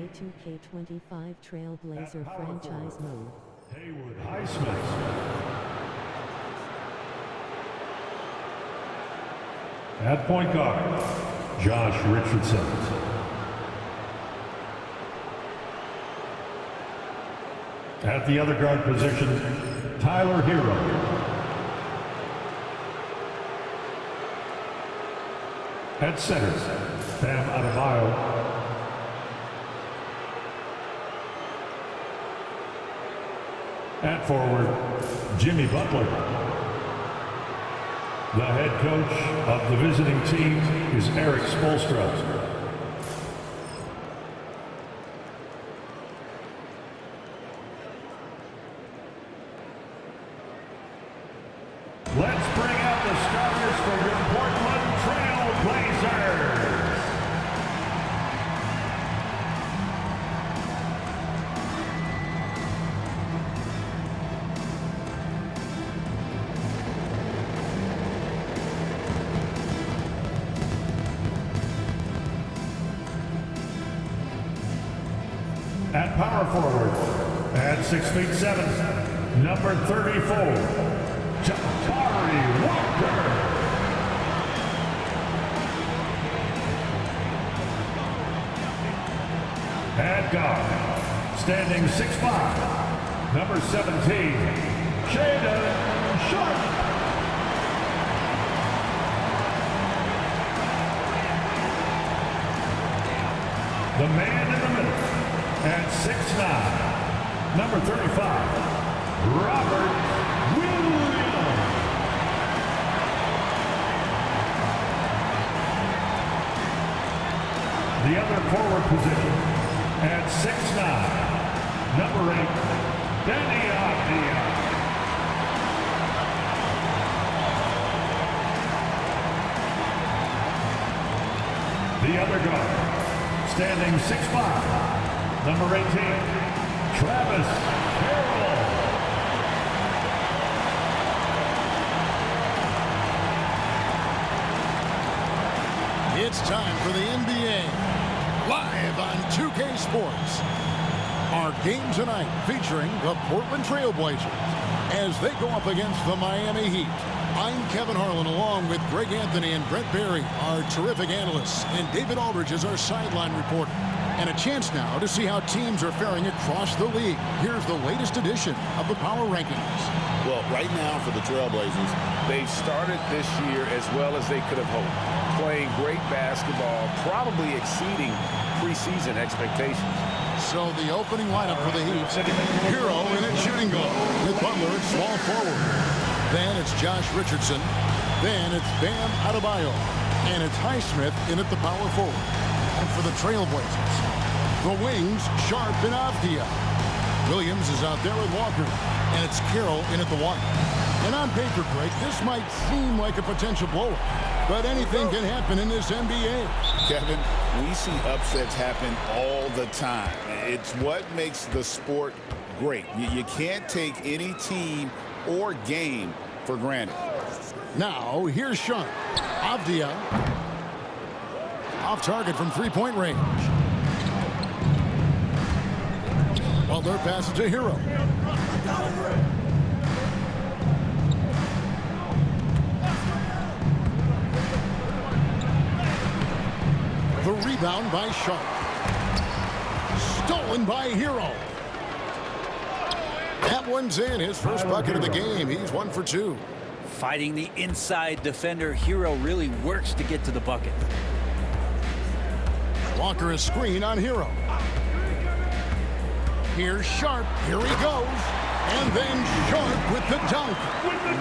Play 2K25 Trailblazer franchise mode. Haywood Highsmith. At point guard, Josh Richardson. At the other guard position, Tyler Hero. At center, Bam Adebayo. At forward, Jimmy Butler. The head coach of the visiting team is Eric Spoelstra. Let's bring out the starters for your Portland Trailblazers. At power forward, at 6'7", number 34, Jabari Walker. At guard, standing 6'5", number 17, Shaedon Sharpe. The man in the middle, at 6'9", number 35, Robert Williams. The other forward position, at 6'9", number 8, Danny Avdija. The other guard, standing 6'5", number 18, Travis Carroll. It's time for the NBA, live on 2K Sports. Our game tonight featuring the Portland Trailblazers as they go up against the Miami Heat. I'm Kevin Harlan along with Greg Anthony and Brent Berry, our terrific analysts, and David Aldridge is our sideline reporter. And a chance now to see how teams are faring across the league. Here's the latest edition of the Power Rankings. Well, right now for the Trailblazers, they've started this year as well as they could have hoped. Playing great basketball, probably exceeding preseason expectations. So the opening lineup for the Heat. Hero in at shooting guard, with Butler at small forward. Then it's Josh Richardson. Then it's Bam Adebayo. And it's Highsmith in at the power forward. And for the Trailblazers, the wings, Sharpe and Avdija. Williams is out there with Walker. And it's Carroll in at the one. And on paper, Greg, this might seem like a potential blowout. But anything can happen in this NBA. Kevin, we see upsets happen all the time. It's what makes the sport great. You can't take any team or game for granted. Now, here's Sharpe. Avdija. Off target from three-point range. Butler passes to Hero. The rebound by Sharpe. Stolen by Hero. That one's in. His first bucket of the game. He's 1 for 2. Fighting the inside defender, Hero really works to get to the bucket. Walker a screen on Hero. Here's Sharpe. Here he goes. And then Sharpe with the dunk.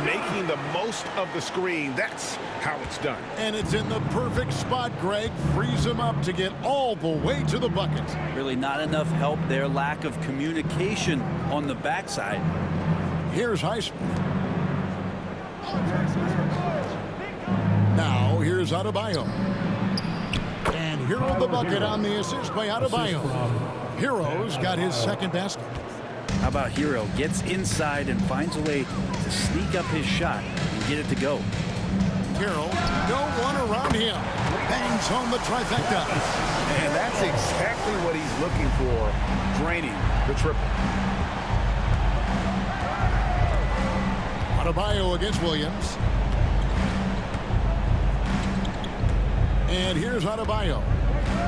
Making the most of the screen. That's how it's done. And it's in the perfect spot, Greg. Frees him up to get all the way to the bucket. Really not enough help there. Lack of communication on the backside. Here's Highsmith. Now here's Adebayo. And Hero the bucket on the assist by Adebayo. Hero's got his second basket. How about Hero gets inside and finds a way to sneak up his shot and get it to go. Carroll, no one around him. Bangs home the trifecta. And that's exactly what he's looking for, draining the triple. Adebayo against Williams. And here's Adebayo.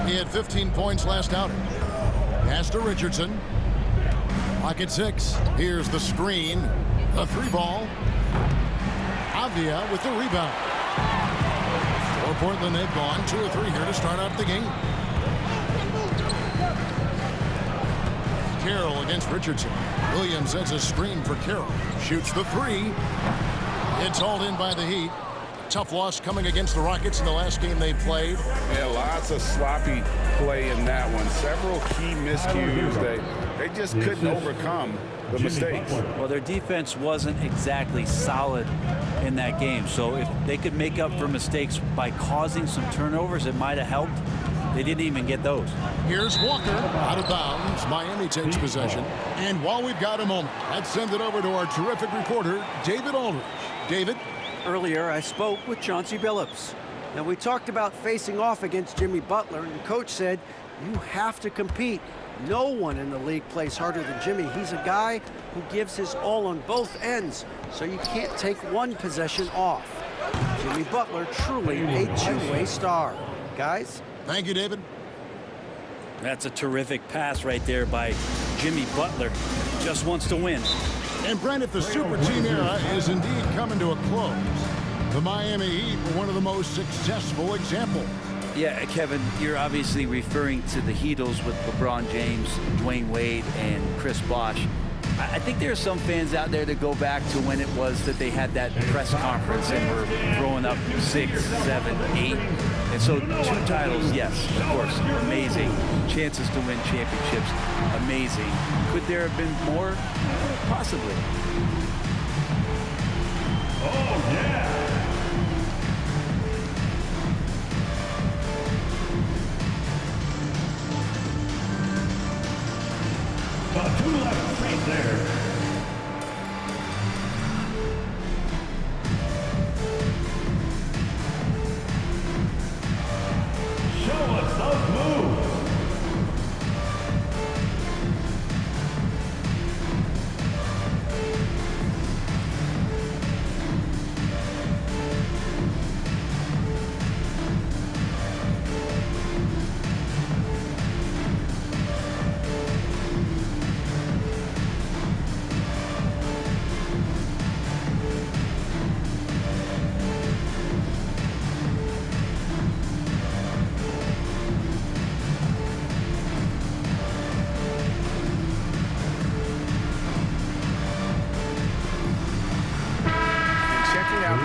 He had 15 points last outing. Pass to Richardson. Clock at 6. Here's the screen. The 3-ball. Avdia with the rebound. For Portland, they've gone 2 or 3 here to start out the game. Carroll against Richardson. Williams sets a screen for Carroll. Shoots the 3. It's hauled in by the Heat. Tough loss coming against the Rockets in the last game they played. Yeah, lots of sloppy play in that one. Several key miscues. They just couldn't overcome the mistakes. Well, their defense wasn't exactly solid in that game. So if they could make up for mistakes by causing some turnovers, it might have helped. They didn't even get those. Here's Walker out of bounds. Miami takes possession. And while we've got a moment, let's send it over to our terrific reporter, David Aldridge. David? Earlier, I spoke with Chauncey Billups. Now, we talked about facing off against Jimmy Butler, and the coach said, you have to compete. No one in the league plays harder than Jimmy. He's a guy who gives his all on both ends, so you can't take one possession off. Jimmy Butler, truly a two-way star. Guys? Thank you, David. That's a terrific pass right there by Jimmy Butler. Just wants to win. And Brent, if the super team era is indeed coming to a close, the Miami Heat were one of the most successful examples. Yeah, Kevin, you're obviously referring to the Heatles with LeBron James, Dwayne Wade, and Chris Bosh. I think there are some fans out there that go back to when it was that they had that press conference and were throwing up 6, 7, 8. And so 2 titles, yes, of course, amazing. Chances to win championships, amazing. Could there have been more? Possibly. Oh, yeah. Got 2 left right there. Show us those moves.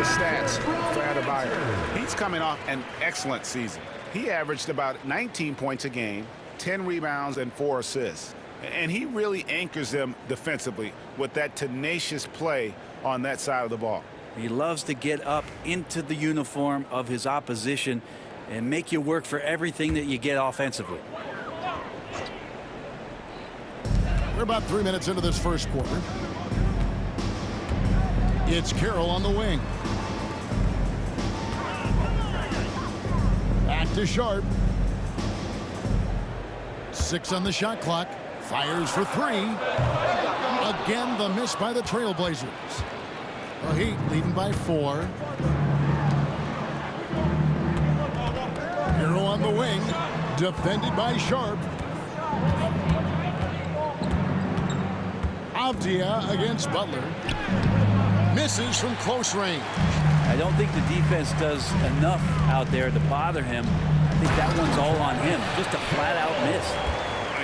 Stats for Adebayo. He's coming off an excellent season. He averaged about 19 points a game, 10 rebounds, and 4 assists. And he really anchors them defensively with that tenacious play on that side of the ball. He loves to get up into the uniform of his opposition and make you work for everything that you get offensively. We're about 3 minutes into this first quarter. It's Carroll on the wing. Back to Sharp. 6 on the shot clock. Fires for 3. Again, the miss by the Trailblazers. The Heat leading by 4. Carroll on the wing. Defended by Sharp. Avdia against Butler. Misses from close range. I don't think the defense does enough out there to bother him. I think that one's all on him. Just a flat-out miss.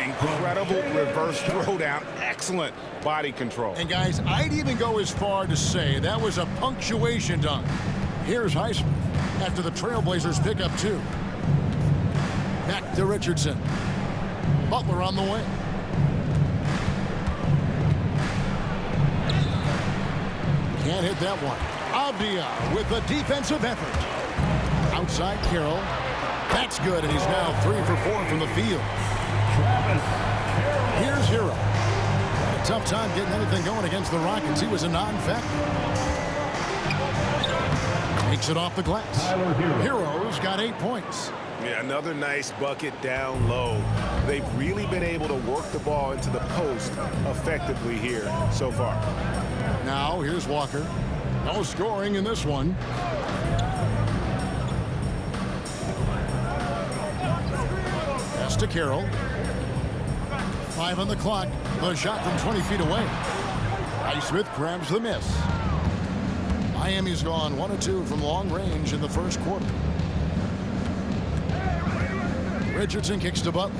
Incredible reverse throwdown. Excellent body control. And guys, I'd even go as far to say that was a punctuation dunk. Here's Highsmith after the Trailblazers pick up 2. Back to Richardson. Butler on the wing. Can't hit that one. Avdia with a defensive effort. Outside Carroll. That's good, and he's now 3 for 4 from the field. Here's Hero. Had a tough time getting anything going against the Rockets. He was a non-factor. Takes it off the glass. Hero's got 8 points. Yeah, another nice bucket down low. They've really been able to work the ball into the post effectively here so far. Now here's Walker. No scoring in this one. Pass to Carroll. 5 on the clock. The shot from 20 feet away. Highsmith grabs the miss. Miami's gone 1 of 2 from long range in the first quarter. Richardson kicks to Butler.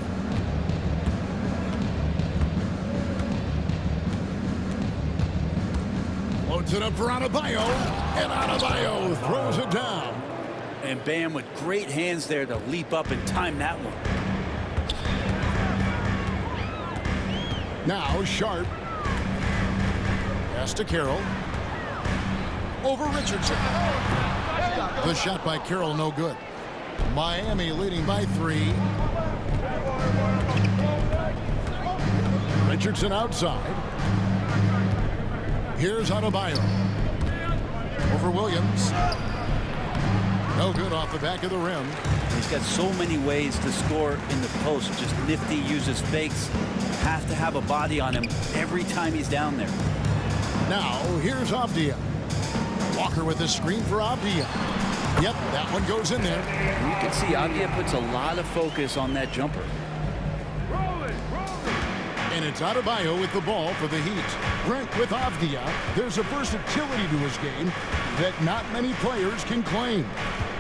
Loads it up for Adebayo, and Adebayo throws it down. And Bam with great hands there to leap up and time that one. Now Sharp. Pass to Carroll. Over Richardson. The shot by Carroll no good. Miami leading by 3. Richardson outside. Here's Adebayo. Over Williams. No good off the back of the rim. He's got so many ways to score in the post. Just nifty, uses fakes. Have to have a body on him every time he's down there. Now here's Avdia. Walker with a screen for Avdia. Yep, that one goes in there. You can see Avdia puts a lot of focus on that jumper. And it's Adebayo with the ball for the Heat. Brent with Avdia. There's a versatility to his game that not many players can claim.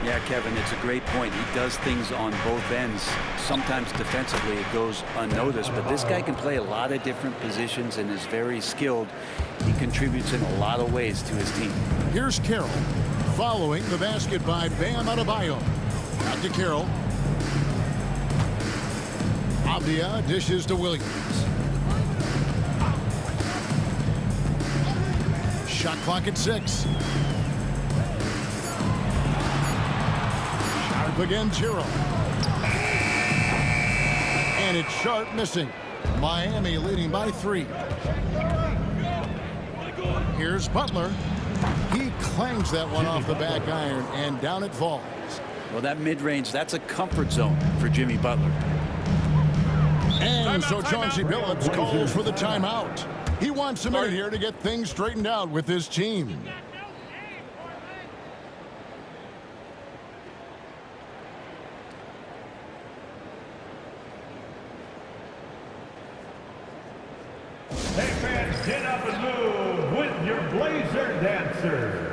Yeah, Kevin, it's a great point. He does things on both ends. Sometimes defensively it goes unnoticed, but this guy can play a lot of different positions and is very skilled. He contributes in a lot of ways to his team. Here's Carroll. Following the basket by Bam Adebayo. Out to Carroll. Avdia dishes to Williams. Shot clock at 6. Sharp again, Tiro. And it's Sharp missing. Miami leading by 3. Here's Butler. He clangs that one off the back iron, and down it falls. Well, that mid-range, that's a comfort zone for Jimmy Butler. And so Chauncey Billups calls for the timeout. He wants a minute here to get things straightened out with his team. Hey fans, get up and move with your Blazer dancers.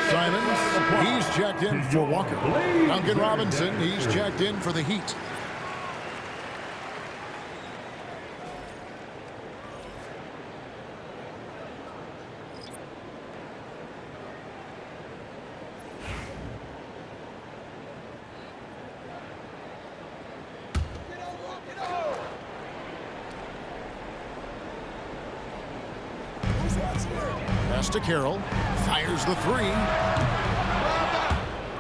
Simons, he's checked in for Walker. Duncan Robinson, he's checked in for the Heat. Pass to Carroll. Fires the 3.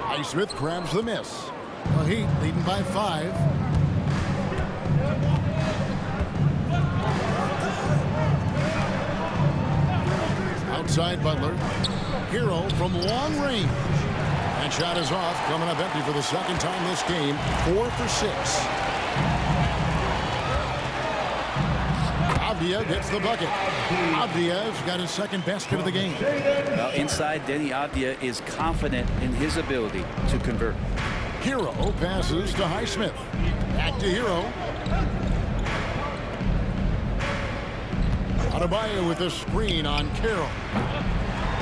Highsmith grabs the miss. The Heat leading by 5. Outside Butler. Hero from long range. And shot is off. Coming up empty for the second time this game. 4 for 6. Avdia gets the bucket. Avdia's got his second basket of the game. Well, inside, Denny Avdia is confident in his ability to convert. Hero passes to Highsmith. Back to Hero. Adebayo with a screen on Carroll.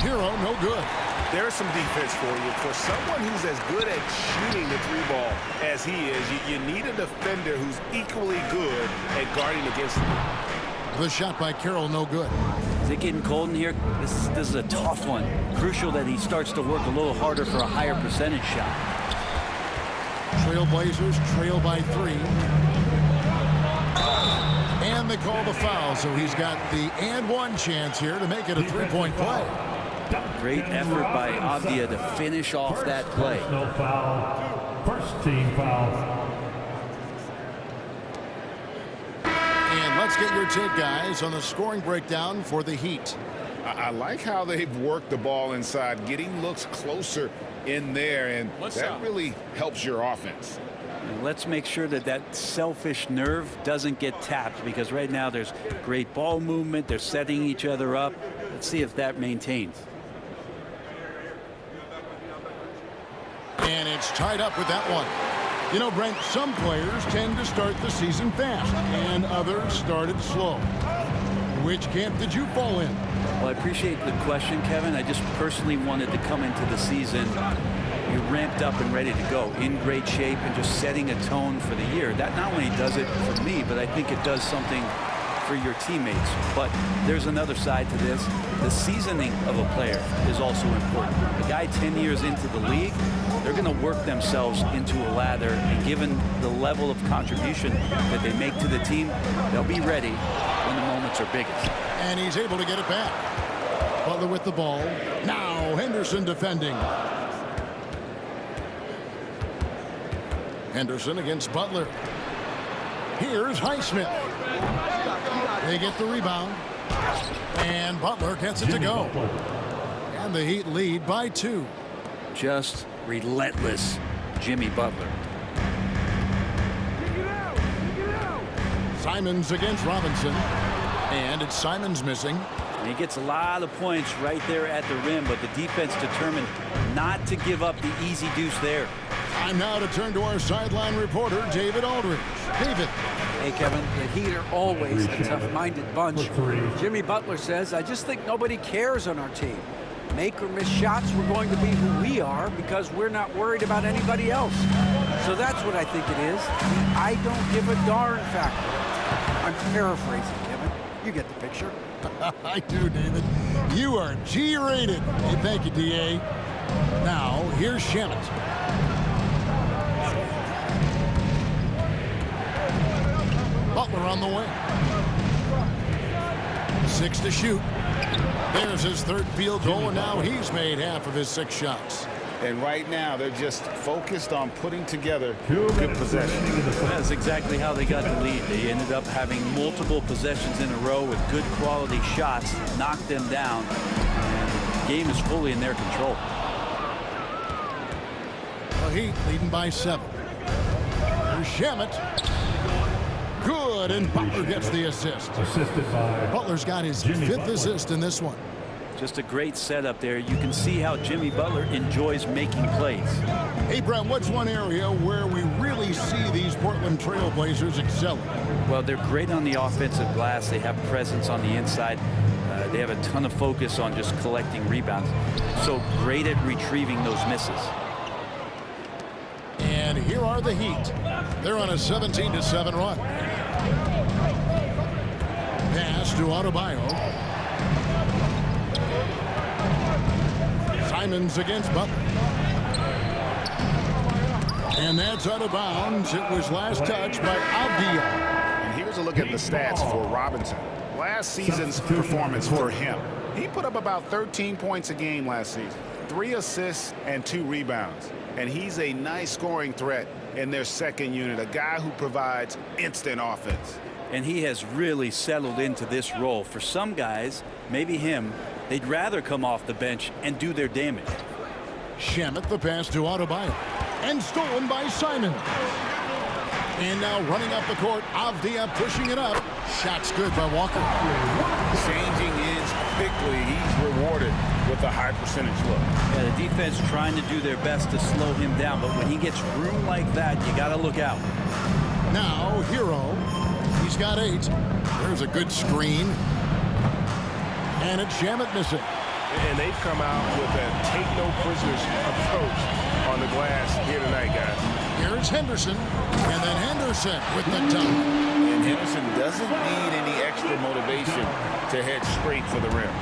Hero, no good. There's some defense for you. For someone who's as good at shooting the three ball as he is, you need a defender who's equally good at guarding against him. The shot by Carroll, no good. Is it getting cold in here? This is a tough one. Crucial that he starts to work a little harder for a higher percentage shot. Trailblazers trail by 3. And they call the foul, so he's got the and one chance here to make it a three-point play. Great effort by Avdia to finish off that play. No foul. First team foul. And let's get your take, guys, on the scoring breakdown for the Heat. I like how they've worked the ball inside, getting looks closer in there, and that really helps your offense. And let's make sure that that selfish nerve doesn't get tapped, because right now there's great ball movement. They're setting each other up. Let's see if that maintains. And it's tied up with that one. You know, Brent, some players tend to start the season fast, and others started slow. Which camp did you fall in? Well, I appreciate the question, Kevin. I just personally wanted to come into the season ramped up and ready to go, in great shape, and just setting a tone for the year. That not only does it for me, but I think it does something for your teammates. But there's another side to this. The seasoning of a player is also important. A guy 10 years into the league, they're going to work themselves into a lather, and given the level of contribution that they make to the team, they'll be ready when the moments are biggest. And he's able to get it back. Butler with the ball. Now Henderson defending. Henderson against Butler. Here's Highsmith. They get the rebound. And Butler gets it to go. And the Heat lead by 2. Just relentless Jimmy Butler. Simons against Robinson. And it's Simons missing. And he gets a lot of points right there at the rim, but the defense determined not to give up the easy deuce there. Time now to turn to our sideline reporter, David Aldridge. David. Hey, Kevin, the Heat are always a tough-minded bunch. Jimmy Butler says, I just think nobody cares on our team. Make or miss shots, we're going to be who we are because we're not worried about anybody else. So that's what I think it is. The I don't give a darn factor. I'm paraphrasing, Kevin. You get the picture. I do, David. You are G-rated. Hey, thank you, D.A. Now, here's Shamet. Butler on the wing. 6 to shoot. There's his third field goal, and now he's made half of his 6 shots. And right now, they're just focused on putting together good possession. That's exactly how they got the lead. They ended up having multiple possessions in a row with good quality shots, knocked them down, and the game is fully in their control. The Heat leading by 7. Here's Shamet. Good, and Butler gets the assist. Assisted by Butler's got his 5th assist in this one. Just a great setup there. You can see how Jimmy Butler enjoys making plays. Hey, Brent, what's one area where we really see these Portland Trailblazers excelling? Well, they're great on the offensive glass. They have presence on the inside. They have a ton of focus on just collecting rebounds. So great at retrieving those misses. And here are the Heat. They're on a 17-7 run. Pass to Adebayo. Simons against Butler. And that's out of bounds. It was last touched by Avdia. And here's a look at the stats for Robinson. Last season's performance for him. He put up about 13 points a game last season, 3 assists and 2 rebounds. And he's a nice scoring threat in their second unit, a guy who provides instant offense. And he has really settled into this role. For some guys, maybe him, they'd rather come off the bench and do their damage. Shamet the pass to Adebayo. And stolen by Simons. And now running up the court, Avdia pushing it up. Shot's good by Walker. Changing ends quickly. He's rewarded with a high percentage look. Yeah, the defense trying to do their best to slow him down, but when he gets room like that, you got to look out. Now, Hero. He's got 8. There's a good screen. And it's Shamet missing. And they've come out with a take-no-prisoners approach on the glass here tonight, guys. Here's Henderson. And then Henderson with the dunk. And Henderson doesn't need any extra motivation to head straight for the rim.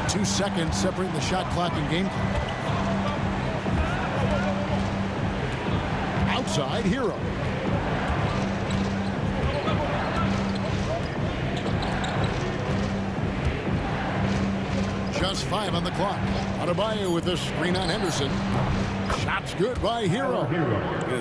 2 seconds separating the shot clock and game clock. Outside, Hero. Just 5 on the clock. Adebayo with the screen on Henderson. Shot's good by Hero.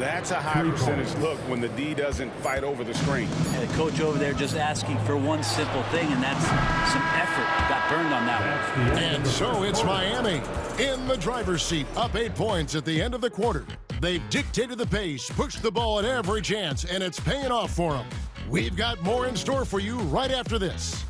That's a high percentage look when the D doesn't fight over the screen. And the coach over there just asking for one simple thing, and that's some effort. Got burned on that one. And so it's Miami in the driver's seat, up 8 points at the end of the quarter. They've dictated the pace, pushed the ball at every chance, and it's paying off for them. We've got more in store for you right after this.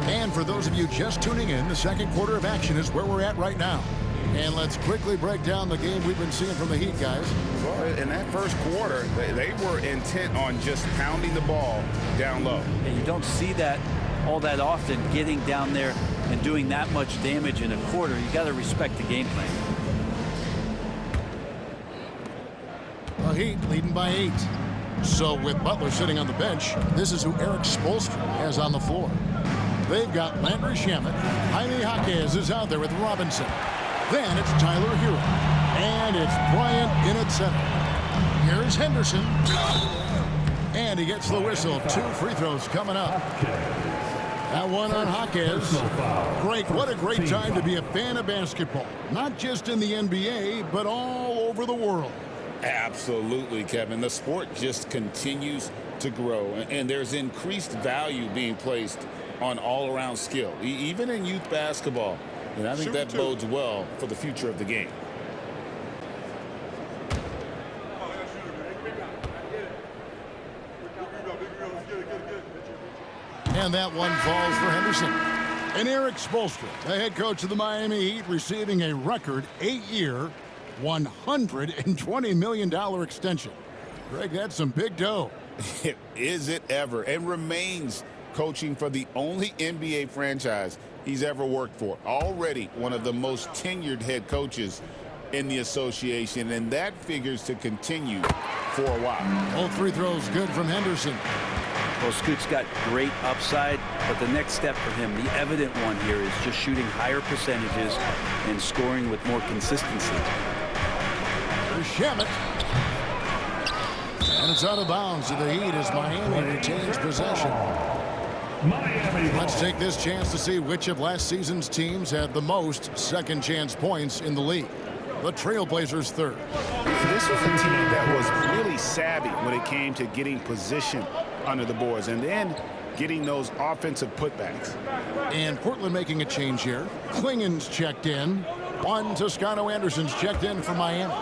And for those of you just tuning in, the second quarter of action is where we're at right now. And let's quickly break down the game we've been seeing from the Heat, guys. Well, in that first quarter, they were intent on just pounding the ball down low. And you don't see that all that often, getting down there and doing that much damage in a quarter. You got to respect the game plan. The Heat leading by 8. So with Butler sitting on the bench, this is who Eric Spoelstra has on the floor. They've got Landry Shamet. Jaime Jaquez is out there with Robinson. Then it's Tyler Hero. And it's Bryant in at center. Here's Henderson. And he gets the whistle. 2 free throws coming up. That one on Jaquez. Great. What a great time to be a fan of basketball. Not just in the NBA, but all over the world. Absolutely, Kevin. The sport just continues to grow. And there's increased value being placed on all-around skill, even in youth basketball. And I think that bodes well for the future of the game. And that one falls for Henderson. And Eric Spoelstra, the head coach of the Miami Heat, receiving a record 8-year, $120 million extension. Greg, that's some big dough. Is it ever? And remains coaching for the only NBA franchise he's ever worked for. Already one of the most tenured head coaches in the association, and that figures to continue for a while. All free throws good from Henderson. Well, Scoot's got great upside, but the next step for him, the evident one here, is just shooting higher percentages and scoring with more consistency. There's Shamet. And it's out of bounds to the Heat as Miami retains possession. Let's take this chance to see which of last season's teams had the most second chance points in the league. The Trailblazers third. This was a team that was really savvy when it came to getting position under the boards and then getting those offensive putbacks. And Portland making a change here. Klingen's checked in. Juan Toscano Anderson's checked in for Miami.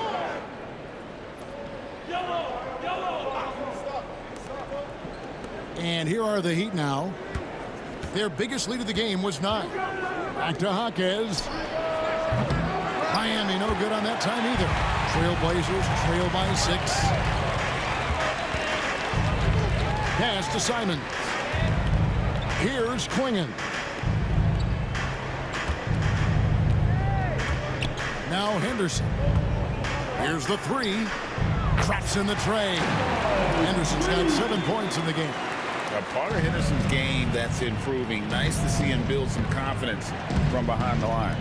And here are the Heat now. Their biggest lead of the game was 9. Back to Jaquez. Miami no good on that time either. Trailblazers trail by 6. Pass to Simons. Here's Klingen. Now Henderson. Here's the 3. Traps in the tray. Henderson's got 7 points in the game. A part of Henderson's game that's improving. Nice to see him build some confidence from behind the line.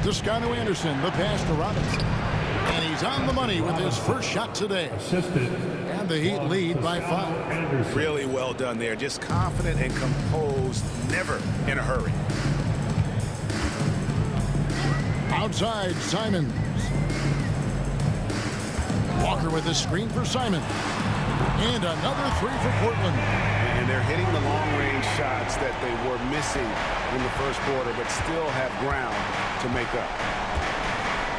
Toscano Anderson, the pass to Robinson. And he's on the money with his first shot today. Assisted. And the Heat lead by 5. Really well done there. Just confident and composed, never in a hurry. Outside, Simons. Walker with a screen for Simons. And another 3 for Portland. And they're hitting the long-range shots that they were missing in the first quarter, but still have ground to make up.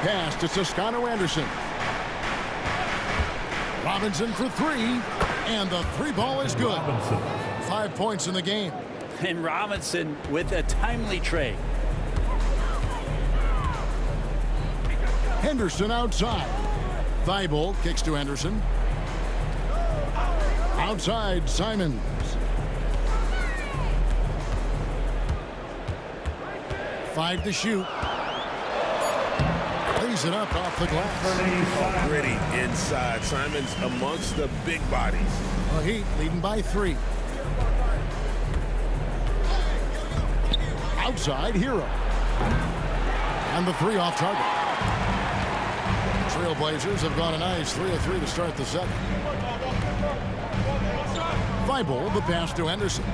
Pass to Toscano Anderson. Robinson for 3. And the 3 ball is good. 5 points in the game. And Robinson with a timely trade. Henderson outside. Thibault kicks to Henderson. Outside, Simons. Five to shoot. Lays it up off the glass. Gritty inside. Simons amongst the big bodies. The Heat leading by 3. Outside, Hero. And the 3 off target. Trailblazers have gone a nice 3 of 3 to start the second. Thibault, the pass to Henderson.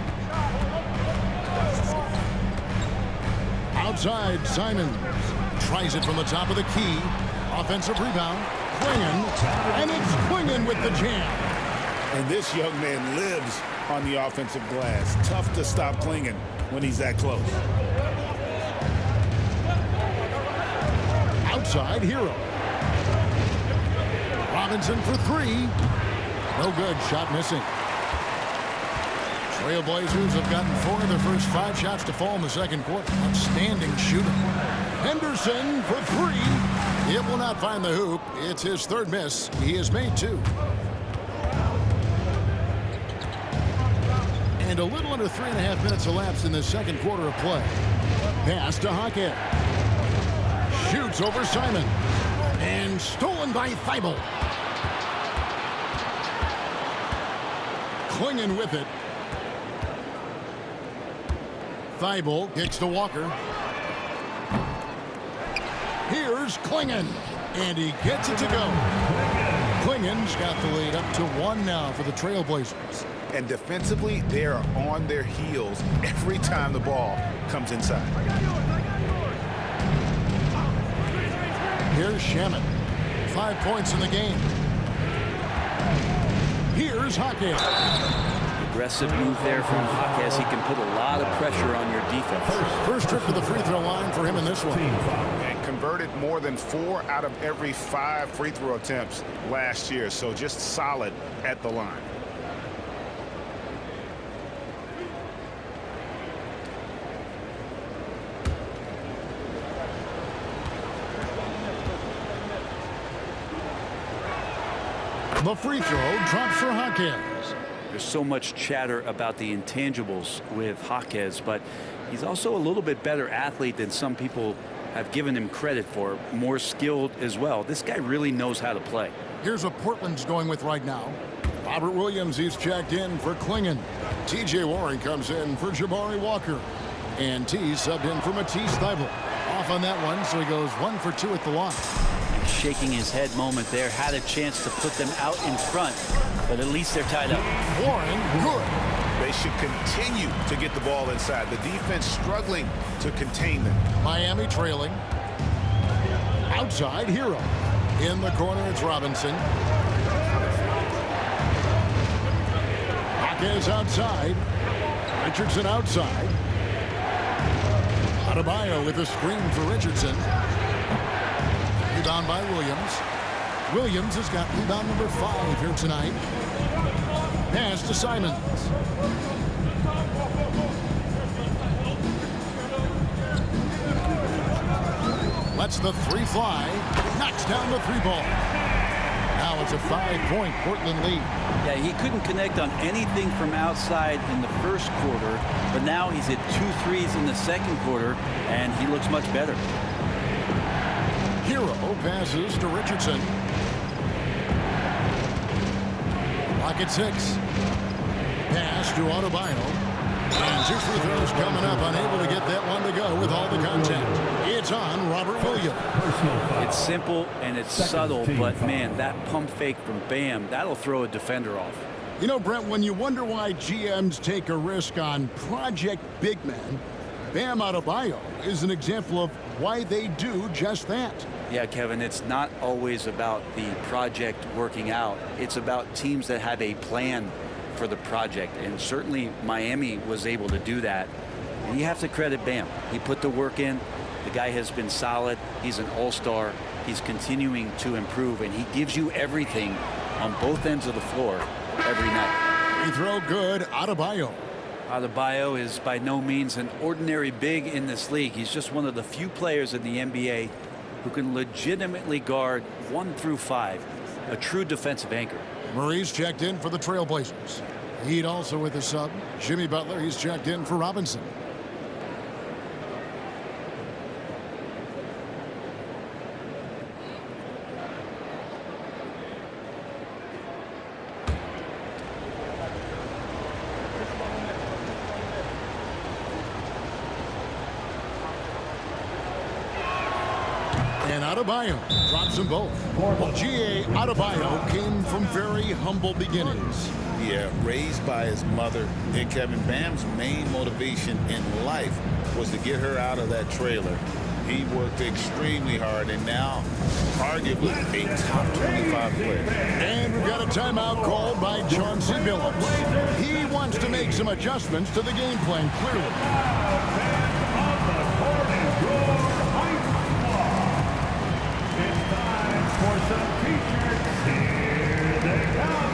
Outside, Simons. Tries it from the top of the key. Offensive rebound. Klingon. And it's Klingon with the jam. And this young man lives on the offensive glass. Tough to stop Klingon when he's that close. Outside, Hero. Robinson for 3. No good. Shot missing. Trailblazers have gotten 4 of their first 5 shots to fall in the second quarter. Outstanding shooting. Henderson for 3. It will not find the hoop. It's his 3rd miss. He has made 2. And a little under 3.5 minutes elapsed in the second quarter of play. Pass to Hackett. Shoots over Simon. And stolen by Thibault. Klingon with it. Thibault kicks to Walker. Here's Klingon. And he gets it to go. Klingon's got the lead up to 1 now for the Trailblazers. And defensively, they are on their heels every time the ball comes inside. Here's Shaman. 5 points in the game. Here's Hackett. Aggressive move there from Jaquez. He can put a lot of pressure on your defense. First trip to the free throw line for him in this one. And converted more than 4 out of every 5 free throw attempts last year. So just solid at the line. The free throw drops for Jaquez. There's so much chatter about the intangibles with Jaquez, but he's also a little bit better athlete than some people have given him credit for. More skilled as well. This guy really knows how to play. Here's what Portland's going with right now. Robert Williams, he's checked in for Klingon. TJ Warren comes in for Jabari Walker. And T subbed in for Matisse Thibault. Off on that one, so he goes 1 for 2 at the line. Shaking his head moment there. Had a chance to put them out in front, but at least they're tied up. Warren, good. They should continue to get the ball inside. The defense struggling to contain them. Miami trailing. Outside, Hero. In the corner, it's Robinson. Jaquez outside. Richardson outside. Adebayo with a screen for Richardson. Rebound by Williams. Williams has got rebound number 5 here tonight. Pass to Simons. Lets the 3 fly. Knocks down the 3 ball. Now it's a 5-point Portland lead. Yeah, he couldn't connect on anything from outside in the first quarter, but now he's hit 2 threes in the second quarter, and he looks much better. Hero passes to Richardson. Clock at 6. Pass to Adebayo. And 2 free throws coming up, unable to get that one to go with all the contact. It's on Robert Williams. It's simple and it's subtle, but man, that pump fake from Bam, that'll throw a defender off. You know, Brent, when you wonder why GMs take a risk on project big men, Bam Adebayo is an example of why they do just that. Yeah, Kevin, it's not always about the project working out. It's about teams that have a plan for the project, and certainly Miami was able to do that. And you have to credit Bam. He put the work in. The guy has been solid. He's an all-star. He's continuing to improve, and he gives you everything on both ends of the floor every night. Free throw good, Adebayo. Adebayo is by no means an ordinary big in this league. He's just one of the few players in the NBA who can legitimately guard 1 through 5, a true defensive anchor. Murray's checked in for the Trailblazers. Heat also with a sub. Jimmy Butler, he's checked in for Robinson. And Adebayo drops them both. Well, G.A. Adebayo came from very humble beginnings. Yeah, raised by his mother. And Kevin, Bam's main motivation in life was to get her out of that trailer. He worked extremely hard and now arguably a top 25 player. And we've got a timeout called by Chauncey Billups. He wants to make some adjustments to the game plan, clearly. For some t-shirts, here they come.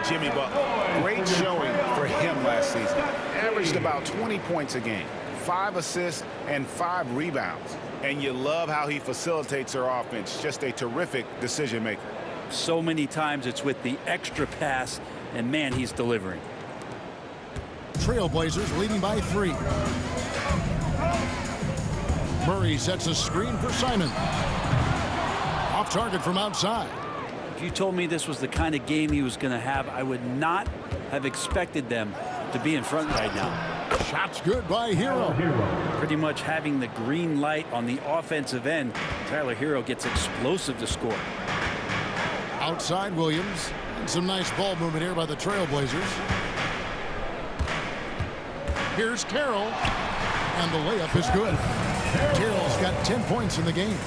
Jimmy Butler. Great showing for him last season. Averaged about 20 points a game, 5 assists, and 5 rebounds. And you love how he facilitates their offense. Just a terrific decision maker. So many times it's with the extra pass, and man, he's delivering. Trailblazers leading by 3. Murray sets a screen for Simon. Off target from outside. If you told me this was the kind of game he was going to have, I would not have expected them to be in front right now. Shots good by Hero. Pretty much having the green light on the offensive end. Tyler Hero gets explosive to score. Outside Williams. And some nice ball movement here by the Trailblazers. Here's Carroll. And the layup is good. Carroll's got 10 points in the game.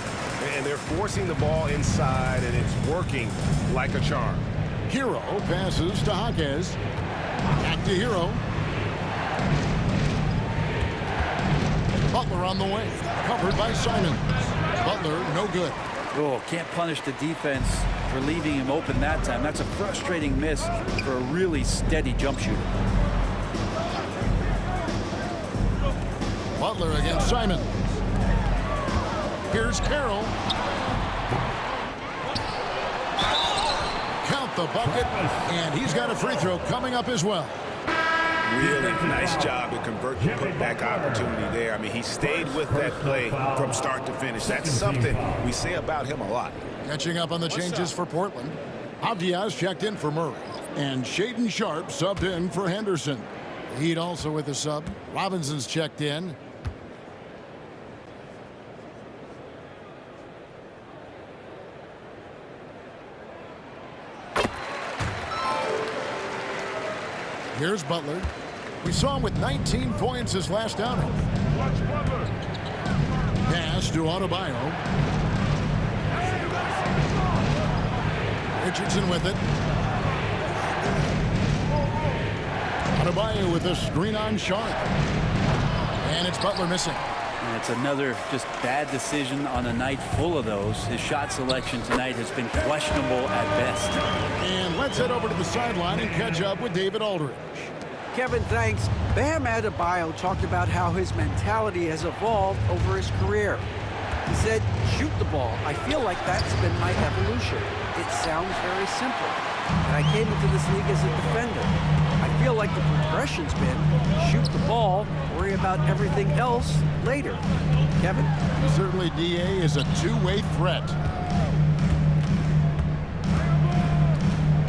And they're forcing the ball inside, and it's working like a charm. Hero passes to Jaquez. Back to Hero. Butler on the way. Covered by Simon. Butler, no good. Oh, can't punish the defense for leaving him open that time. That's a frustrating miss for a really steady jump shooter. Butler against Simon. Here's Carroll. Count the bucket, and he's got a free throw coming up as well. Really nice job to convert the putback opportunity there. I mean, he stayed with that play from start to finish. That's something we say about him a lot. Catching up on the changes for Portland. Avdiaz checked in for Murray, and Shaedon Sharpe subbed in for Henderson. Heat also with a sub. Robinson's checked in. Here's Butler. We saw him with 19 points his last outing. Pass to Adebayo. Richardson with it. Adebayo with a screen on Sharp. And it's Butler missing. And it's another just bad decision on a night full of those. His shot selection tonight has been questionable at best. And let's head over to the sideline and catch up with David Aldridge. Kevin, thanks. Bam Adebayo talked about how his mentality has evolved over his career. He said, shoot the ball. I feel like that's been my evolution. It sounds very simple. And I came into this league as a defender. I feel like the progression's been shoot the ball, worry about everything else later. Kevin? Certainly DA is a two-way threat.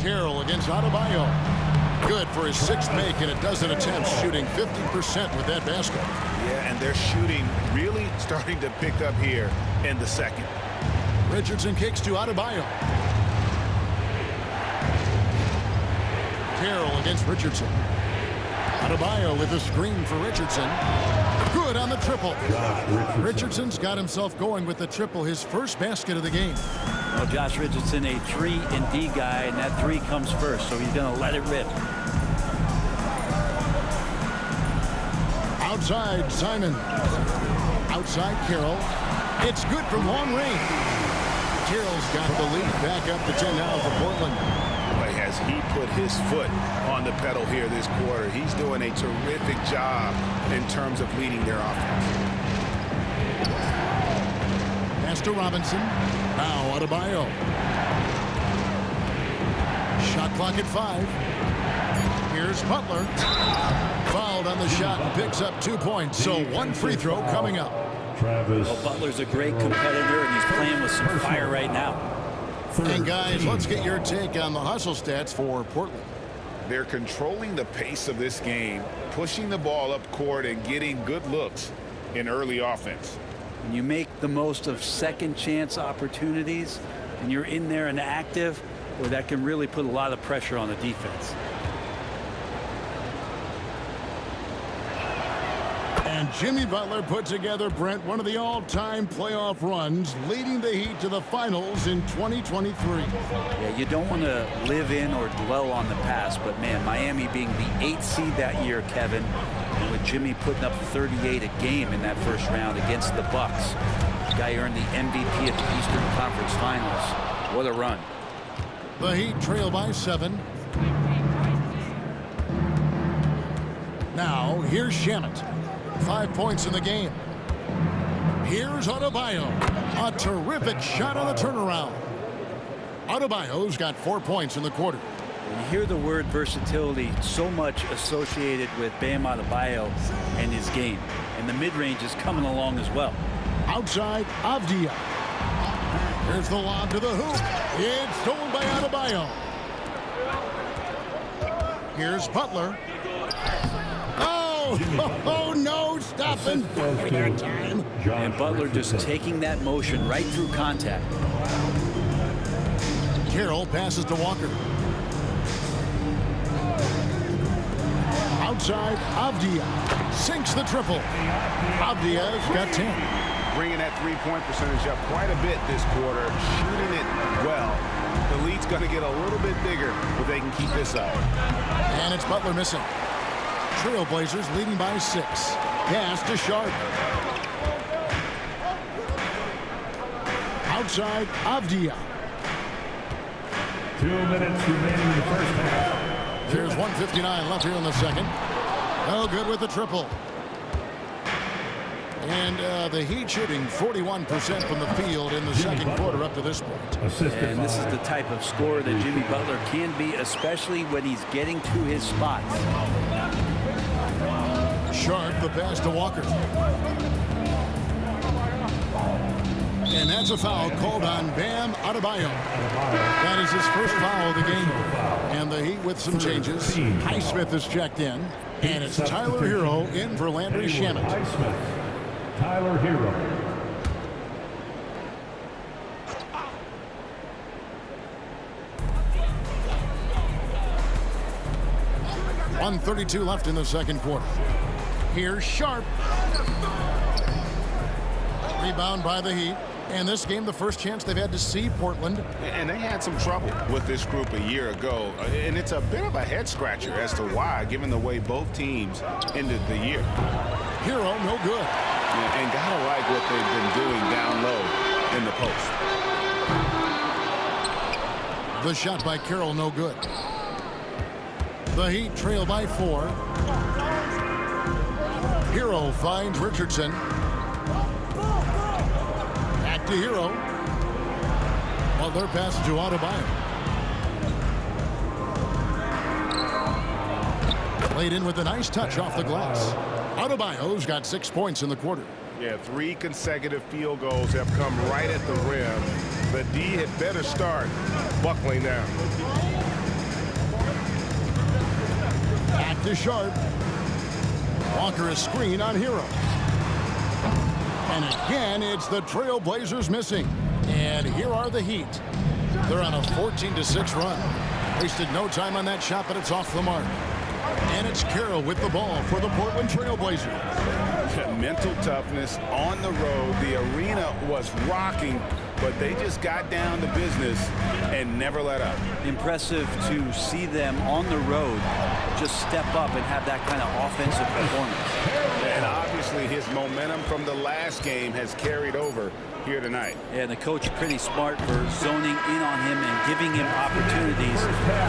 Carroll against Adebayo. Good for his sixth make and a dozen attempts, shooting 50% with that basket. Yeah, and their shooting really starting to pick up here in the second. Richardson kicks to Adebayo. Carroll against Richardson. Adebayo with a screen for Richardson. Good on the triple. Richardson's got himself going with the triple, his first basket of the game. Well, Josh Richardson, a 3-and-D guy, and that 3 comes first, so he's going to let it rip. Outside, Simon. Outside, Carroll. It's good from long range. Carroll's got the lead back up to 10 now for Portland. Boy, has he put his foot on the pedal here this quarter. He's doing a terrific job in terms of leading their offense. Pass to Robinson. Now Adebayo. Shot clock at 5. Here's Butler. Fouled on the shot and picks up 2 points. So one free throw coming up. Well, Butler's a great competitor, and he's playing with some fire right now. And guys, let's get your take on the hustle stats for Portland. They're controlling the pace of this game, pushing the ball up court and getting good looks in early offense. When you make the most of second chance opportunities and you're in there and active, well, that can really put a lot of pressure on the defense. And Jimmy Butler put together, Brent, one of the all-time playoff runs, leading the Heat to the finals in 2023. Yeah, you don't want to live in or dwell on the past, but man, Miami being the 8th seed that year, Kevin, and with Jimmy putting up 38 a game in that first round against the Bucks. The guy earned the MVP at the Eastern Conference Finals. What a run. The Heat trail by 7. Now, here's Shamet. 5 points in the game. Here's Adebayo. A terrific shot on the turnaround. Adebayo's got 4 points in the quarter. When you hear the word versatility, so much associated with Bam Adebayo and his game. And the mid-range is coming along as well. Outside, Avdia. Here's the lob to the hoop. It's stolen by Adebayo. Here's Butler. Oh, no, stopping. That time. And Butler just taking that motion right through contact. Carroll passes to Walker. Outside, Avdia sinks the triple. Avdia's got 10. Bringing that three-point percentage up quite a bit this quarter, shooting it well. The lead's going to get a little bit bigger if they can keep this up. And it's Butler missing. Trailblazers leading by 6. Pass to Sharp. Outside, Avdia. 2 minutes remaining in the first half. There's 1:59 left here in the second. Oh, good with the triple. And the Heat shooting 41% from the field in the second quarter up to this point. And this is the type of scorer that Jimmy Butler can be, especially when he's getting to his spots. Sharp, the pass to Walker. And that's a foul called on Bam Adebayo. That is his first foul of the game. And the Heat with some changes. Highsmith is checked in. And it's Tyler Hero in for Landry Shamet. Tyler Hero. 1:32 left in the second quarter. Here's Sharp. Rebound by the Heat. And this game, the first chance they've had to see Portland. And they had some trouble with this group a year ago. And it's a bit of a head-scratcher as to why, given the way both teams ended the year. Hero, no good. Yeah, and gotta like what they've been doing down low in the post. The shot by Carroll, no good. The Heat trail by 4. Hero finds Richardson. Back to Hero. Butler passes to Adebayo. Played in with a nice touch off the glass. Adebayo's got 6 points in the quarter. Yeah, 3 consecutive field goals have come right at the rim. The D had better start buckling down. Back to Sharp. Walker a screen on Hero. And again, it's the Trailblazers missing. And here are the Heat. They're on a 14-6 run. Wasted no time on that shot, but it's off the mark. And it's Carroll with the ball for the Portland Trailblazers. Mental toughness on the road. The arena was rocking, but they just got down to business and never let up. Impressive to see them on the road just step up and have that kind of offensive performance. And obviously his momentum from the last game has carried over here tonight. Yeah, and the coach pretty smart for zoning in on him and giving him opportunities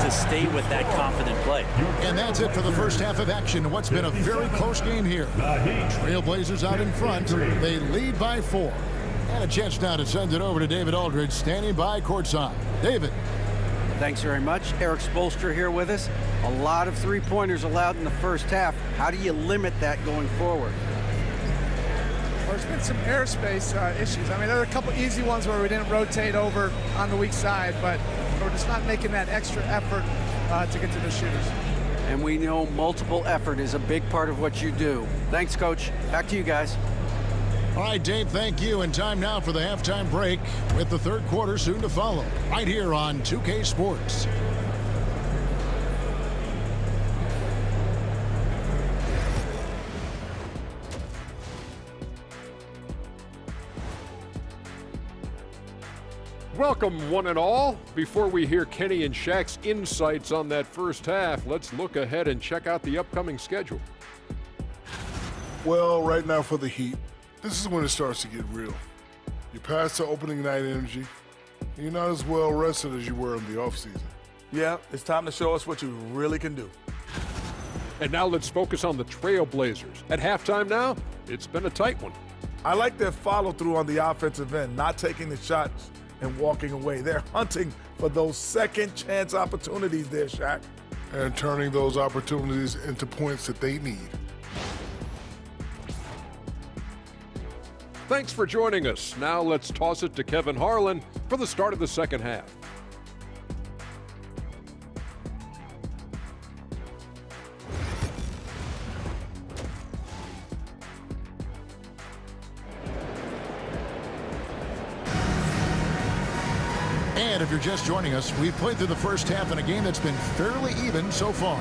to stay with that confident play. And that's it for the first half of action. What's been a very close game here. Trailblazers out in front. They lead by 4. And a chance now to send it over to David Aldridge, standing by courtside. David. Thanks very much. Eric Spoelstra here with us. A lot of three-pointers allowed in the first half. How do you limit that going forward? Well, there's been some airspace issues. I mean, there are a couple easy ones where we didn't rotate over on the weak side, but we're just not making that extra effort to get to the shooters. And we know multiple effort is a big part of what you do. Thanks, Coach. Back to you guys. All right, Dave, thank you. And time now for the halftime break with the third quarter soon to follow. Right here on 2K Sports. Welcome, one and all. Before we hear Kenny and Shaq's insights on that first half, let's look ahead and check out the upcoming schedule. Well, right now for the Heat, this is when it starts to get real. You pass the opening night energy, and you're not as well rested as you were in the offseason. Yeah, it's time to show us what you really can do. And now let's focus on the Trailblazers. At halftime now, it's been a tight one. I like their follow-through on the offensive end, not taking the shots and walking away. They're hunting for those second chance opportunities there, Shaq. And turning those opportunities into points that they need. Thanks for joining us. Now let's toss it to Kevin Harlan for the start of the second half. And if you're just joining us, we've played through the first half in a game that's been fairly even so far.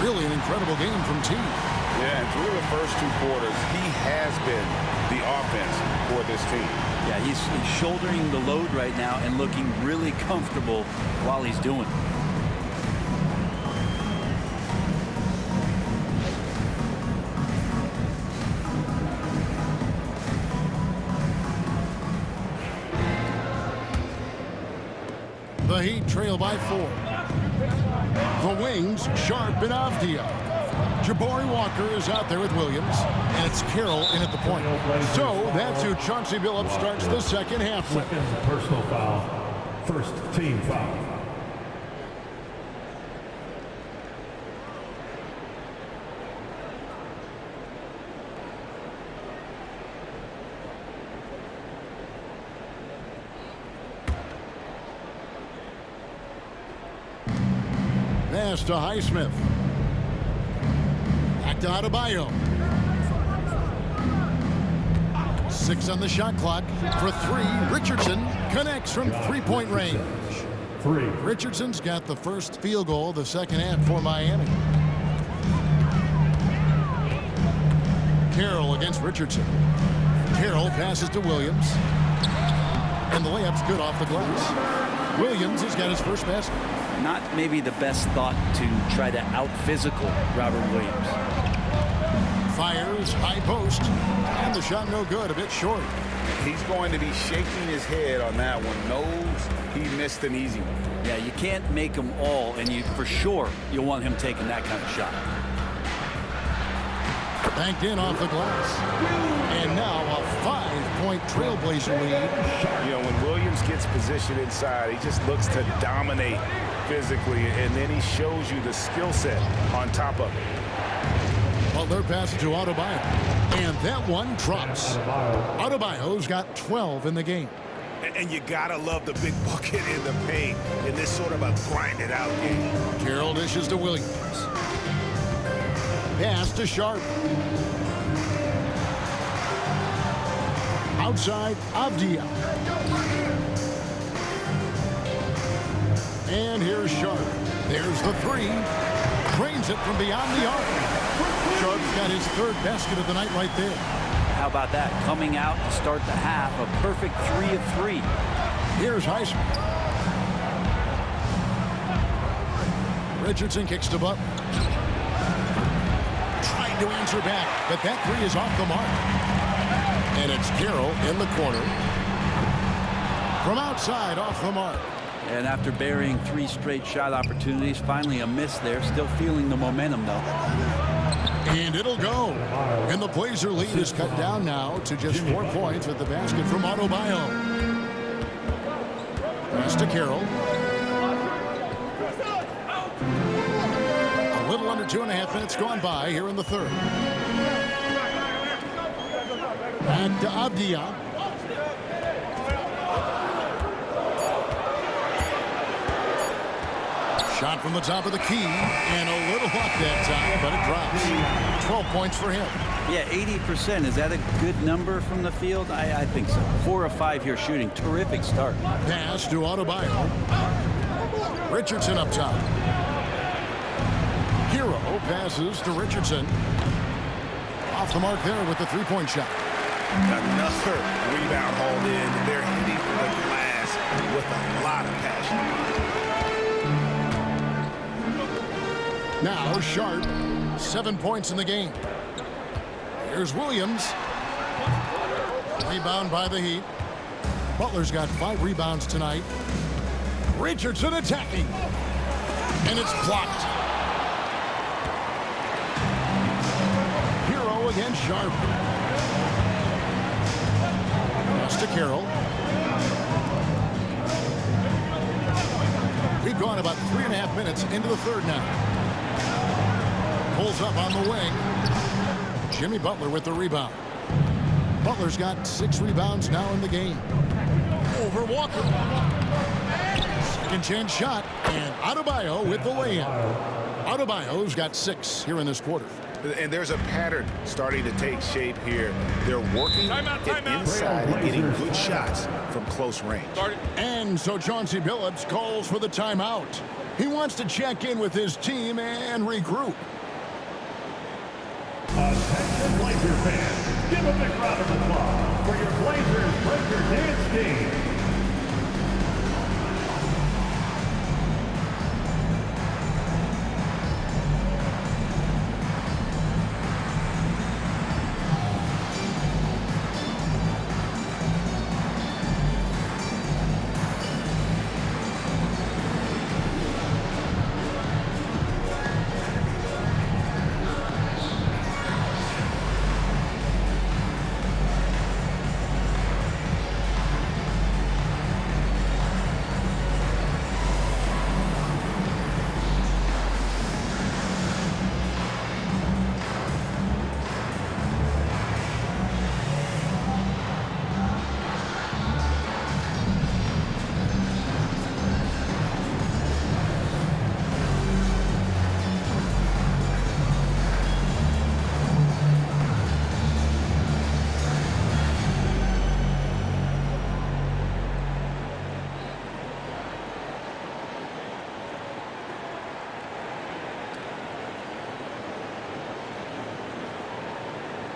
Really an incredible game from T. Yeah, and through the first 2 quarters, he has been the offense for this team. Yeah, he's shouldering the load right now and looking really comfortable while he's doing it. The Heat trail by 4. The wings, Sharp and Avdia. Jabari Walker is out there with Williams, and it's Carroll in at the point. So that's who Chauncey Billups starts the second half with. Second personal foul. First team foul. Pass to Highsmith. Back to Adebayo. 6 on the shot clock. For 3, Richardson connects from three-point range. 3. Richardson's got the first field goal of the second half for Miami. Carroll against Richardson. Carroll passes to Williams. And the layup's good off the glass. Williams has got his first basket. Not maybe the best thought to try to out-physical Robert Williams. Fires, high post, and the shot no good, a bit short. He's going to be shaking his head on that one. Knows he missed an easy one. Yeah, you can't make them all, and for sure you'll want him taking that kind of shot. Banked in off the glass. And now a 5-point Trailblazer lead. You know, when Williams gets positioned inside, he just looks to dominate physically, and then he shows you the skill set on top of it. Butler passes to Adebayo, and that one drops. Adebayo's got 12 in the game. And you gotta love the big bucket in the paint in this sort of a grinded-out game. Carroll dishes to Williams. Pass to Sharp. Outside, Avdia. And here's Sharp. There's the three. Drains it from beyond the arc. Sharp's got his third basket of the night right there. How about that? Coming out to start the half, a perfect 3 of 3. Here's Heisman. Richardson kicks to Butler. Trying to answer back, but that three is off the mark. And it's Carroll in the corner. From outside, off the mark. And after burying 3 straight shot opportunities, finally a miss there. Still feeling the momentum, though. And it'll go. And the Blazer lead is cut down now to just 4 points with the basket from Adebayo. Pass to Carroll. A little under 2.5 minutes gone by here in the third. And to Avdia. Shot from the top of the key, and a little luck that time, but it drops. 12 points for him. Yeah, 80%. Is that a good number from the field? I think so. 4 of 5 here shooting. Terrific start. Pass to Adebayo. Richardson up top. Hero passes to Richardson. Off the mark there with the three-point shot. Another rebound hauled in. They're hitting the glass with a lot of passion. Now Sharp, 7 points in the game. Here's Williams. Rebound by the Heat. Butler's got 5 rebounds tonight. Richardson attacking. And it's blocked. Hero against Sharp. Pass to Carroll. We've gone about 3.5 minutes into the third now. Pulls up on the wing. Jimmy Butler with the rebound. Butler's got 6 rebounds now in the game. Over Walker. Second chance shot. And Adebayo with the lay-in. Adebayo's got 6 here in this quarter. And there's a pattern starting to take shape here. They're working inside and getting good shots from close range. And so Chauncey Billups calls for the timeout. He wants to check in with his team and regroup. Attention Blazer fans, give a big round of applause for your Blazers Breaker Dance team.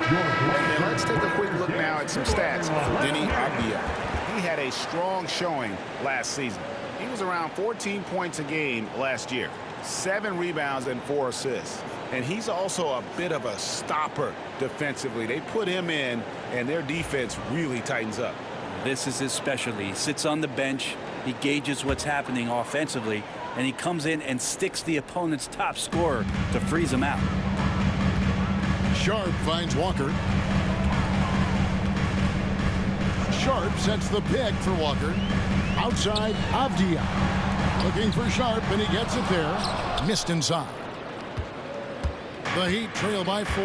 And let's take a quick look now at some stats for Denny Abdia. He had a strong showing last season. He was around 14 points a game last year, 7 rebounds and 4 assists. And he's also a bit of a stopper defensively. They put him in, and their defense really tightens up. This is his specialty. He sits on the bench, he gauges what's happening offensively, and he comes in and sticks the opponent's top scorer to freeze him out. Sharp finds Walker. Sharp sets the pick for Walker. Outside, Avdia. Looking for Sharp, and he gets it there. Missed inside. The Heat trail by 4.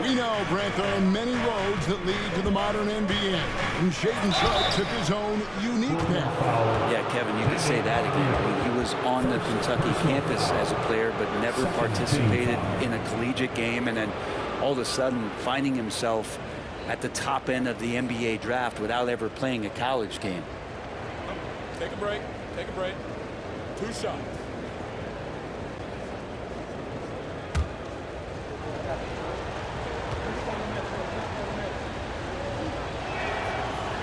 We know, Brent, there are many roads that lead to the modern NBA. And Shaedon Sharp took his own unique path. Yeah, Kevin, you could say that again. He was on the Kentucky campus as a player, but never participated in a collegiate game. And then all of a sudden finding himself at the top end of the NBA draft without ever playing a college game. Take a break. Take a break. 2 shots.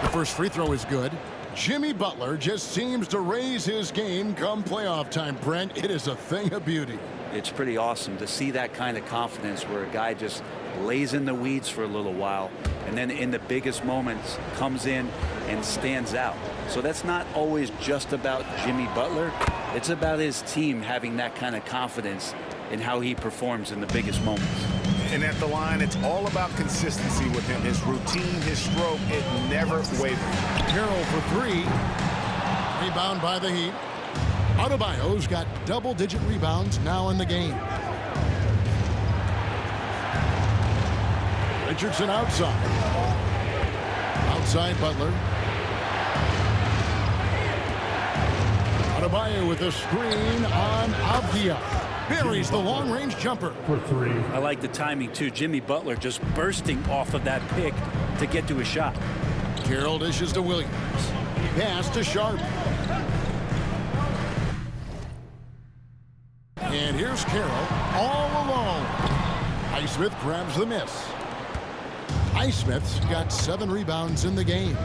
The first free throw is good. Jimmy Butler just seems to raise his game come playoff time, Brent. It is a thing of beauty. It's pretty awesome to see that kind of confidence where a guy just lays in the weeds for a little while and then in the biggest moments comes in and stands out. So that's not always just about Jimmy Butler. It's about his team having that kind of confidence in how he performs in the biggest moments. And at the line, it's all about consistency with him. His routine, his stroke, it never wavers. Carroll for 3. Rebound by the Heat. Adebayo's got double-digit rebounds now in the game. Richardson outside. Outside Butler. Adebayo with a screen on Avdia. Buries the long-range jumper. For 3. I like the timing, too. Jimmy Butler just bursting off of that pick to get to a shot. Carroll dishes to Williams. Pass to Sharp. And here's Carroll all alone. Highsmith grabs the miss. Highsmith's got 7 rebounds in the game.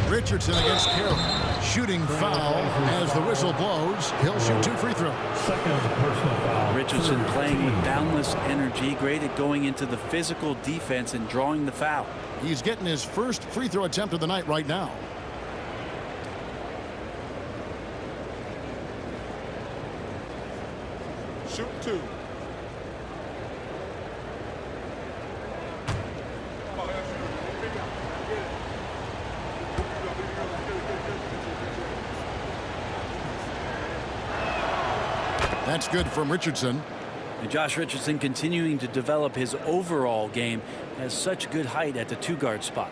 Richardson against Carroll. Shooting foul as the whistle blows. He'll shoot 2 free throws. Second personal foul. Richardson playing with boundless energy, great at going into the physical defense and drawing the foul. He's getting his first free throw attempt of the night right now. Shoot 2. That's good from Richardson. And Josh Richardson continuing to develop his overall game, has such good height at the 2-guard spot.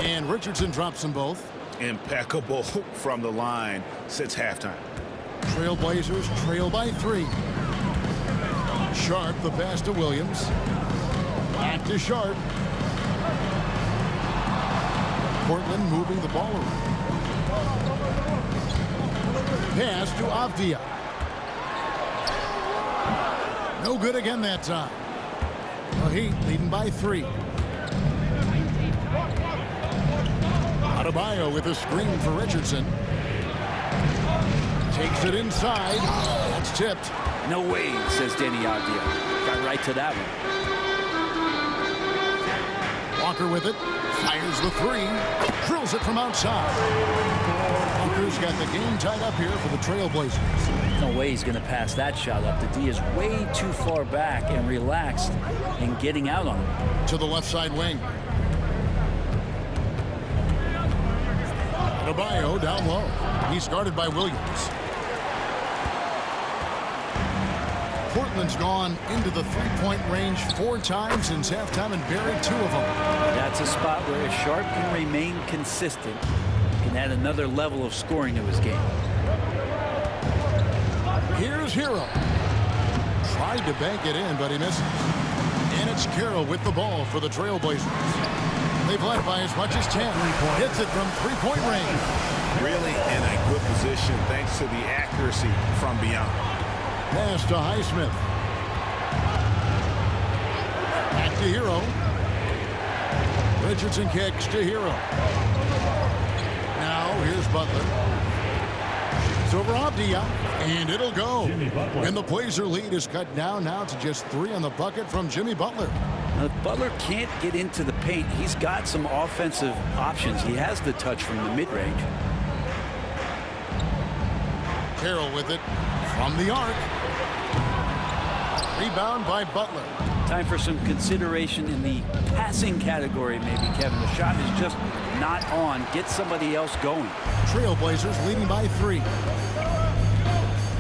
And Richardson drops them both. Impeccable from the line since halftime. Trailblazers trail by 3. Sharp the pass to Williams. Back to Sharp. Portland moving the ball around. Pass to Avdia. No good again that time. The Heat leading by 3. Adebayo with a screen for Richardson. Takes it inside. That's tipped. No way, says Denny Avdia. Got right to that one. Walker with it. Fires the 3. Drills it from outside. Walker's got the game tied up here for the Trailblazers. No way he's going to pass that shot up. The D is way too far back and relaxed in getting out on him. To the left side wing. Adebayo down low. He's guarded by Williams. Portland's gone into the 3-point range 4 times since halftime and buried 2 of them. That's a spot where if Sharp can remain consistent, Can add another level of scoring to his game. Here's Hero. Tried to bank it in, but he misses. And it's Carroll with the ball for the Trailblazers. They've led by as much as 10. Hits it from three-point range. Really in a good position thanks to the accuracy from beyond. Pass to Highsmith. Back to Hero. Richardson kicks to Hero. Now here's Butler. Shoots over Avdia, and it'll go. And the Blazer lead is cut down now to just 3 on the bucket from Jimmy Butler. Now, if Butler can't get into the paint, he's got some offensive options. He has the touch from the mid-range. Carroll with it from the arc. Rebound by Butler. Time for some consideration in the passing category, maybe, Kevin. The shot is just not on. Get somebody else going. Trailblazers leading by 3.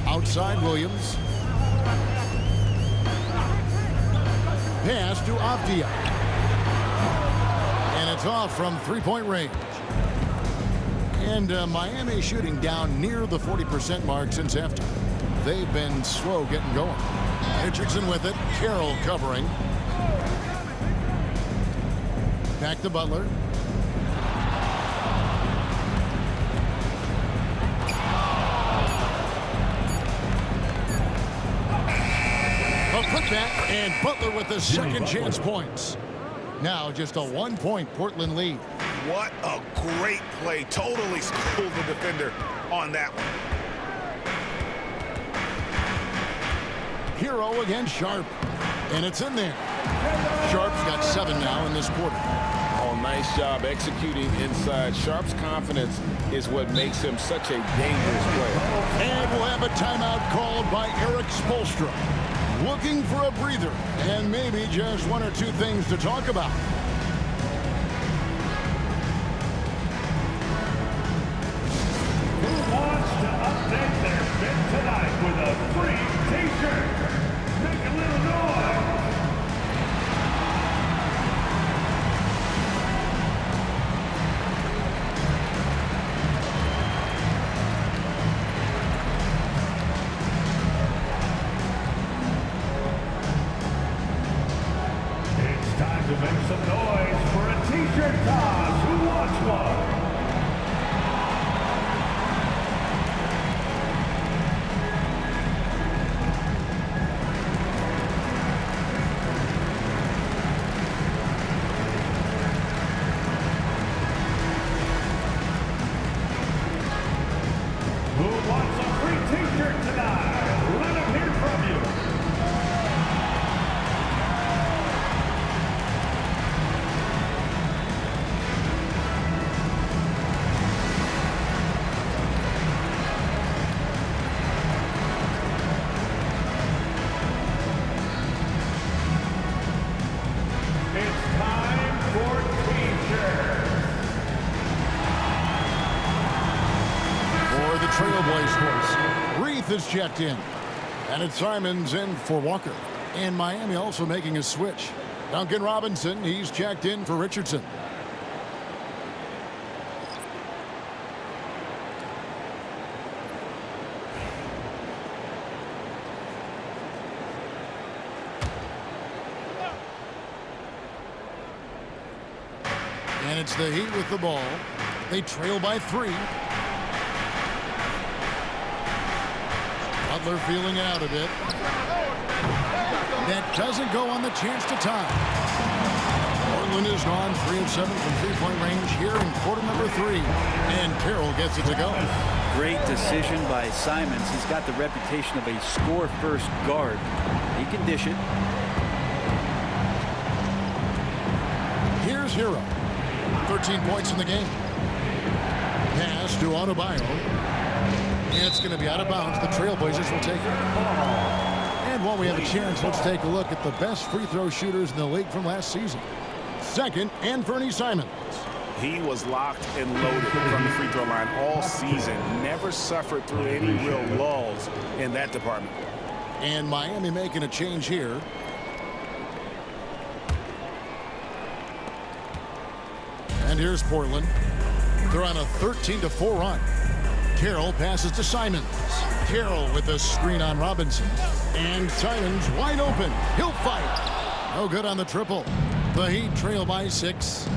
Outside Williams. Pass to Avdia. And it's off from three-point range. And Miami shooting down near the 40% mark since after. They've been slow getting going. Richardson with it. Carroll covering. Back to Butler. A putback, and Butler with the second chance points. Now just a 1-point Portland lead. What a great play. Totally schooled the defender on that one. Hero against Sharp, and it's in there. Sharp's got 7 now in this quarter. Oh, nice job executing inside. Sharp's confidence is what makes him such a dangerous player. And we'll have a timeout called by Eric Spoelstra. Looking for a breather, and maybe just 1 or 2 things to talk about. Who wants to update their fit tonight with a free t-shirt? Make a little noise. It's time to make some noise for a t-shirt toss. Who wants one? Who wants a free t-shirt tonight? Let them hear from you. It's time for t-shirts. For the Trailblazers, Reith is checked in. And it's Simons in for Walker. And Miami also making a switch. Duncan Robinson, he's checked in for Richardson. And it's the Heat with the ball. They trail by 3. Butler feeling it out a bit. That doesn't go on the chance to tie. Portland is gone 3 of 7 from three-point range here in quarter number 3. And Carroll gets it to go. Great decision by Simons. He's got the reputation of a score-first guard. He can dish it. Here's Hero. 13 points in the game. Pass to Adebayo. And it's going to be out of bounds. The Trailblazers will take it. And while we have a chance, let's take a look at the best free throw shooters in the league from last season. Second, Anthony Simons. He was locked and loaded from the free throw line all season. Never suffered through any real lulls in that department. And Miami making a change here. And here's Portland. They're on a 13-4 run. Carroll passes to Simons. Carroll with a screen on Robinson. And Simons wide open. He'll fight. No good on the triple. The Heat trail by 6.